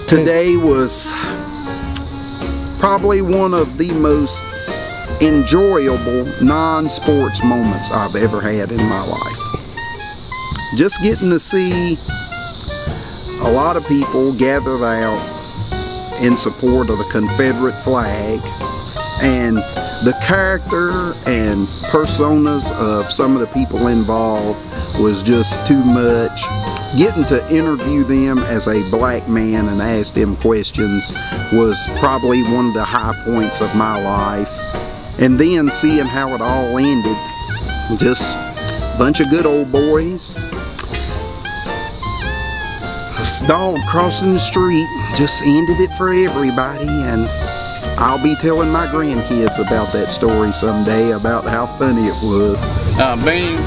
Today was probably one of the most enjoyable non-sports moments I've ever had in my life. Just getting to see a lot of people gathered out in support of the Confederate flag, and the character and personas of some of the people involved was just too much. Getting to interview them as a black man and ask them questions was probably one of the high points of my life. And then seeing how it all ended, just a bunch of good old boys. This dog crossing the street just ended it for everybody, and I'll be telling my grandkids about that story someday, about how funny it was. Bean.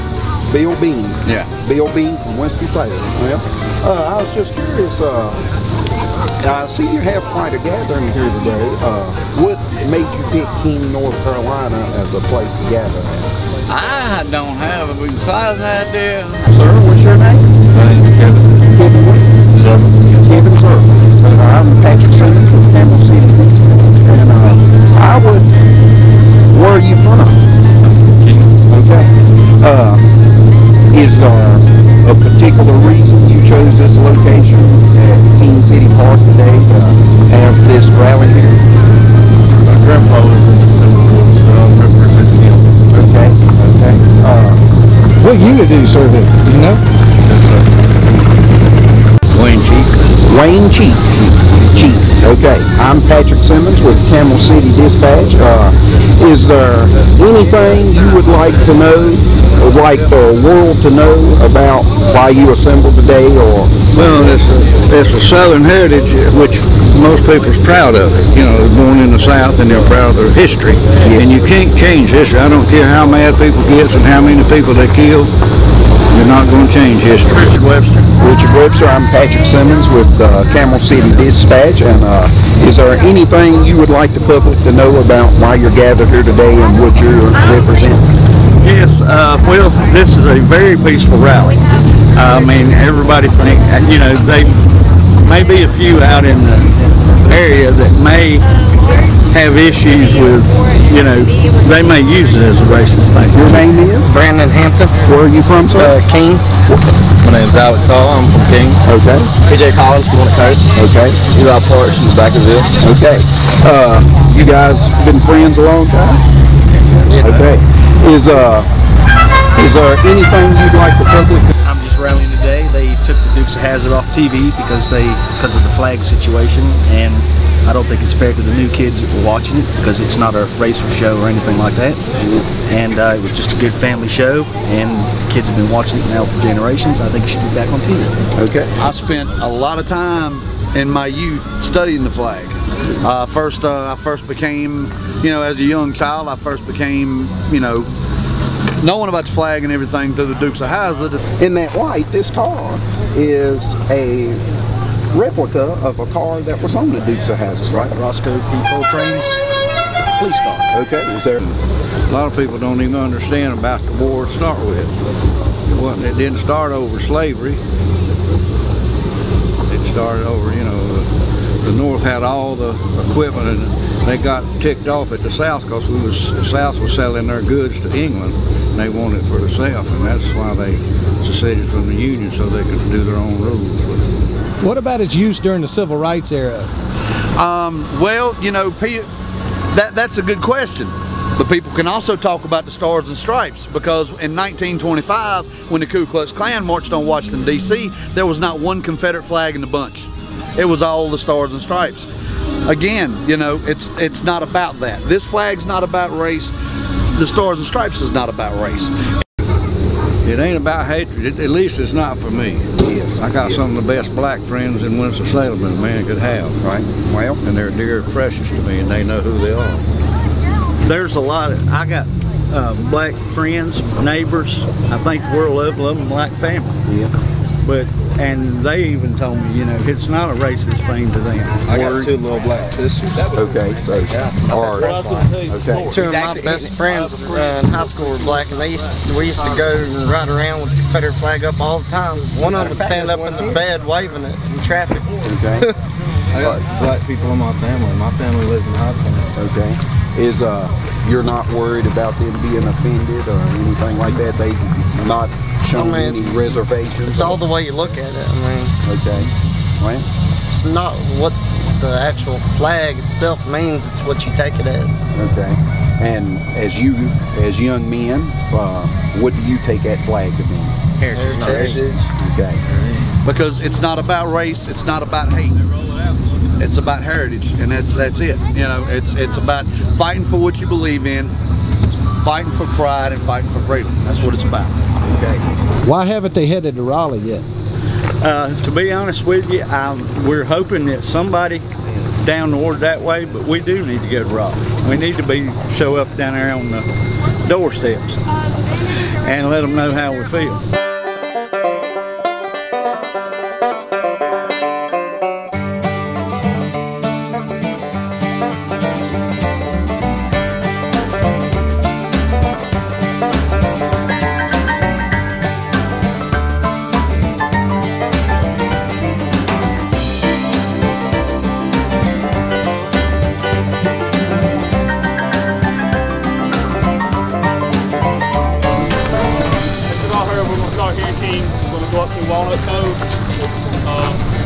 Bill Bean. Yeah. Bill Bean from Winston-Salem. Yeah. I was just curious, I see you have quite a gathering here today. What made you pick King, North Carolina as a place to gather at? I don't have a precise idea. Sir, what's your name? My name's Kevin. Kevin what? Zerman. Kevin Zerman. I'm Patrick Simmons from Camel City. And where are you from? King. Okay. Is there a particular reason you chose this location at King City Park today to have this rally here? My grandpa was in the Civil War, so I'm representing him. Okay, okay. What unit did he serve in? Do you know? Wayne Cheek. Wayne Cheek. Cheek. Okay. I'm Patrick Simmons with Camel City Dispatch. Is there anything you would like to know, or like the world to know, about why you assembled today? Or well, it's a Southern heritage, which most people's proud of it. You know, they're born in the South and they're proud of their history. Yes. And you can't change history. I don't care how mad people get and how many people they kill. You're not going to change history. Richard Webster. Richard Webster. I'm Patrick Simmons with Camel City Dispatch. And is there anything you would like the public to know about why you're gathered here today and what you're representing? Yes, well, this is a very peaceful rally. I mean, everybody think, you know, they may be a few out in the area that may have issues with, you know, they may use it as a racist thing. Your name is? Brandon Hampton. Where are you from, sir? King. My name's Alex Hall. I'm from King. Okay. PJ Collins from the coast. Okay. Eli Parks from Bakersville. Okay. You guys been friends a long time? Yeah. Okay. Is there anything you'd like the public to... I'm just rallying today. They took the Dukes of Hazzard off TV because of the flag situation, and I don't think it's fair to the new kids that were watching it, because it's not a racial show or anything like that. And it was just a good family show, and kids have been watching it now for generations. I think it should be back on TV. Okay. I spent a lot of time in my youth studying the flag. I first became, you know, as a young child, I first became, you know, knowing about the flag and everything through the Dukes of Hazzard. In that white, this car is a replica of a car that was on the Dukes of Hazzard, right? Roscoe P. Coltrane's police car. Okay. Is there... A lot of people don't even understand about the war to start with. It didn't start over slavery. It started over, you know, the North had all the equipment, and they got ticked off at the South because the South was selling their goods to England, and they wanted it for the South, and that's why they seceded from the Union, so they could do their own rules. What about its use during the Civil Rights era? Well, you know, that's a good question. But people can also talk about the Stars and Stripes, because in 1925, when the Ku Klux Klan marched on Washington, D.C., there was not one Confederate flag in the bunch. It was all the Stars and Stripes. Again, you know, it's not about that. This flag's not about race. The Stars and Stripes is not about race. It ain't about hatred, at least it's not for me. Yes. I got some of the best black friends in Winston-Salem that a man could have. Right. Well, And they're dear and precious to me, and they know who they are. There's a lot of, I got black friends, neighbors. I think the world of them like family. yeah. and they even told me, you know, it's not a racist thing to them. I got 2 little black sisters. Okay, so okay. 2 of my best friends in high school were black, and we used to go and ride around with the Confederate flag up all the time. One of them would stand up in the bed waving it in traffic. Okay. I got black people in my family. My family lives in Hopkins. Okay. Is you're not worried about them being offended or anything like that? They not showing any reservations? It's all the way you look at it. I mean, okay. Well, it's not what the actual flag itself means. It's what you take it as. Okay. And as young men, what do you take that flag to mean? Heritage. Okay. Because it's not about race, it's not about hate. It's about heritage, and that's it. You know, it's about fighting for what you believe in, fighting for pride, and fighting for freedom. That's what it's about. Okay. Why haven't they headed to Raleigh yet? To be honest with you, we're hoping that somebody down north that way, but we do need to go to Raleigh. We need to show up down there on the doorsteps and let them know how we feel.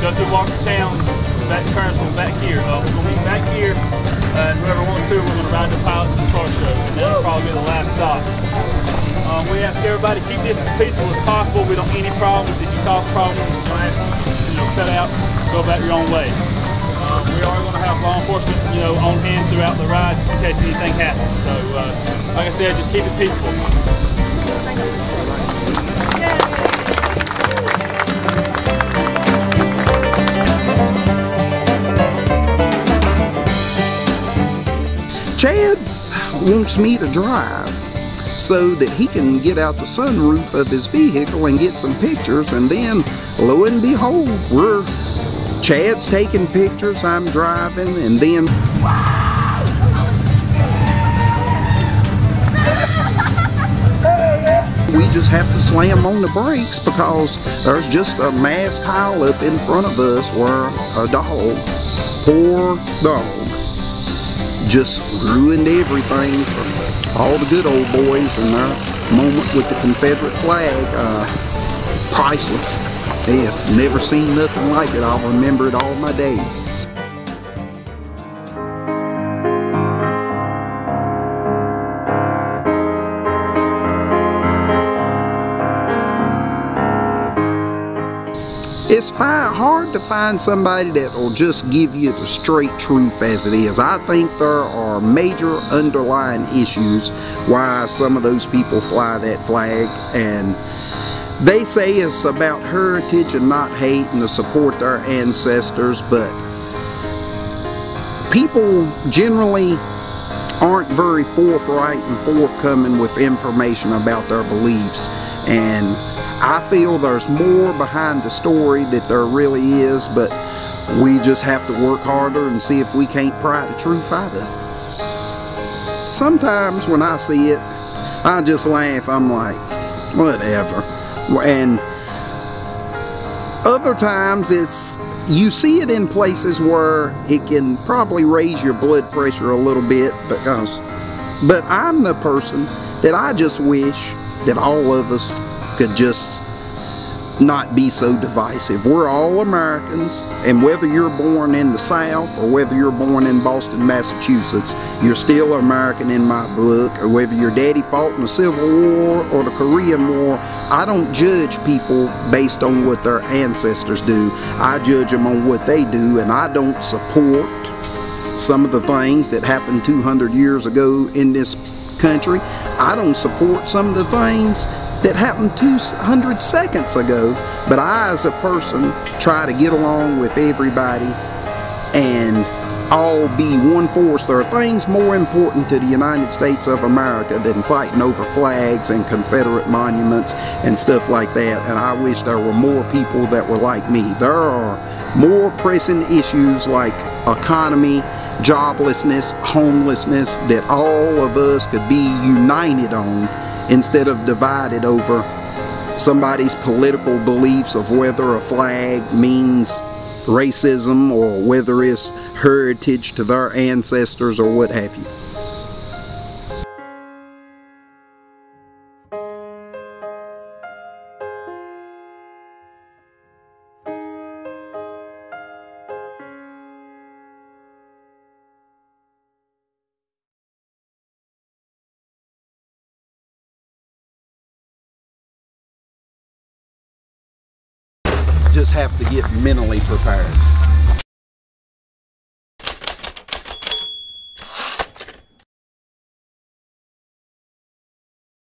Go through Walker Town, back to Paris, back here. We're going to meet back here, and whoever wants to, we're going to ride the Pilots and Car Show, and that'll probably be the last stop. We ask everybody to keep this as peaceful as possible. We don't need any problems. If you cause problems, we're going to ask you, cut out, go back your own way. We are going to have law enforcement, on hand throughout the ride in case anything happens. So, like I said, just keep it peaceful. Chad wants me to drive so that he can get out the sunroof of his vehicle and get some pictures, and then lo and behold, Chad's taking pictures, I'm driving, and then we just have to slam on the brakes because there's just a mass pile up in front of us where a dog, poor dog, just ruined everything for all the good old boys, and their moment with the Confederate flag, priceless. Yes, never seen nothing like it. I'll remember it all my days. It's hard to find somebody that will just give you the straight truth as it is. I think there are major underlying issues why some of those people fly that flag, and they say it's about heritage and not hate and to support their ancestors, but people generally aren't very forthright and forthcoming with information about their beliefs, and I feel there's more behind the story that there really is, but we just have to work harder and see if we can't pry the truth out of it. Sometimes when I see it, I just laugh. I'm like, whatever. And other times you see it in places where it can probably raise your blood pressure a little bit, but I'm the person that I just wish that all of us could just not be so divisive. We're all Americans, and whether you're born in the South or whether you're born in Boston, Massachusetts, you're still American in my book. Or whether your daddy fought in the Civil War or the Korean War, I don't judge people based on what their ancestors do. I judge them on what they do, and I don't support some of the things that happened 200 years ago in this country. I don't support some of the things that happened 200 seconds ago, but I as a person try to get along with everybody and all be one force. There are things more important to the United States of America than fighting over flags and Confederate monuments and stuff like that, and I wish there were more people that were like me. There are more pressing issues like economy, joblessness, homelessness that all of us could be united on instead of divided over somebody's political beliefs of whether a flag means racism or whether it's heritage to their ancestors or what have you. Just have to get mentally prepared.